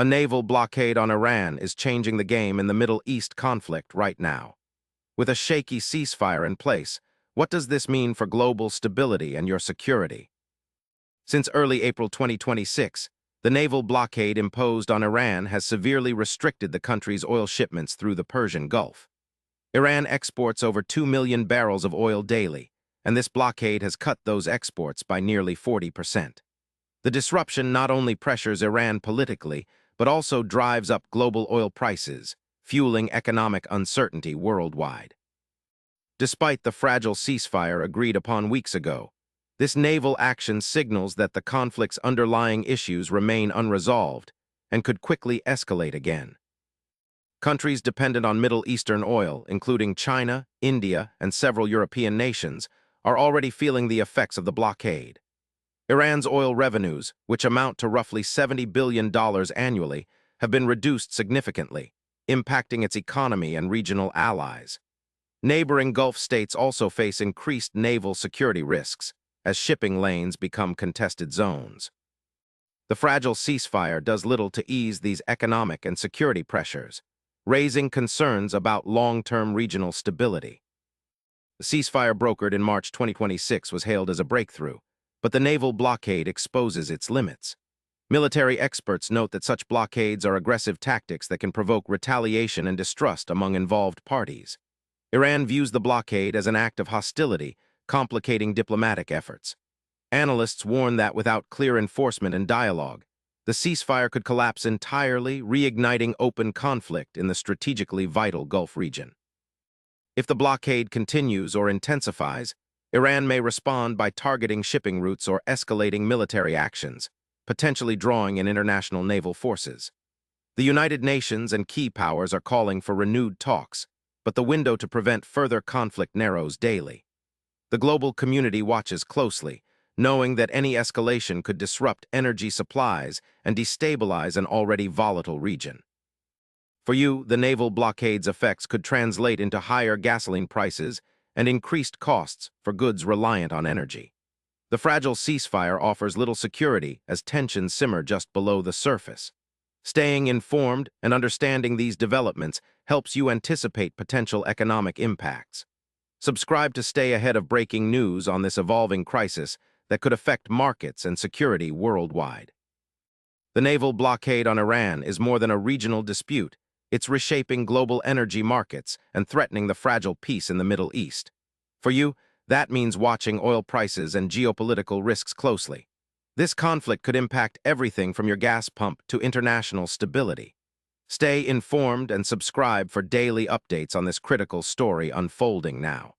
A naval blockade on Iran is changing the game in the Middle East conflict right now. With a shaky ceasefire in place, what does this mean for global stability and your security? Since early April 2026, the naval blockade imposed on Iran has severely restricted the country's oil shipments through the Persian Gulf. Iran exports over 2 million barrels of oil daily, and this blockade has cut those exports by nearly 40%. The disruption not only pressures Iran politically, but also drives up global oil prices, fueling economic uncertainty worldwide. Despite the fragile ceasefire agreed upon weeks ago, this naval action signals that the conflict's underlying issues remain unresolved and could quickly escalate again. Countries dependent on Middle Eastern oil, including China, India, and several European nations, are already feeling the effects of the blockade. Iran's oil revenues, which amount to roughly $70 billion annually, have been reduced significantly, impacting its economy and regional allies. Neighboring Gulf states also face increased naval security risks, as shipping lanes become contested zones. The fragile ceasefire does little to ease these economic and security pressures, raising concerns about long-term regional stability. The ceasefire brokered in March 2026 was hailed as a breakthrough, but the naval blockade exposes its limits. Military experts note that such blockades are aggressive tactics that can provoke retaliation and distrust among involved parties. Iran views the blockade as an act of hostility, complicating diplomatic efforts. Analysts warn that without clear enforcement and dialogue, the ceasefire could collapse entirely, reigniting open conflict in the strategically vital Gulf region. If the blockade continues or intensifies, Iran may respond by targeting shipping routes or escalating military actions, potentially drawing in international naval forces. The United Nations and key powers are calling for renewed talks, but the window to prevent further conflict narrows daily. The global community watches closely, knowing that any escalation could disrupt energy supplies and destabilize an already volatile region. For you, the naval blockade's effects could translate into higher gasoline prices and increased costs for goods reliant on energy. The fragile ceasefire offers little security as tensions simmer just below the surface. Staying informed and understanding these developments helps you anticipate potential economic impacts. Subscribe to stay ahead of breaking news on this evolving crisis that could affect markets and security worldwide. The naval blockade on Iran is more than a regional dispute. It's reshaping global energy markets and threatening the fragile peace in the Middle East. For you, that means watching oil prices and geopolitical risks closely. This conflict could impact everything from your gas pump to international stability. Stay informed and subscribe for daily updates on this critical story unfolding now.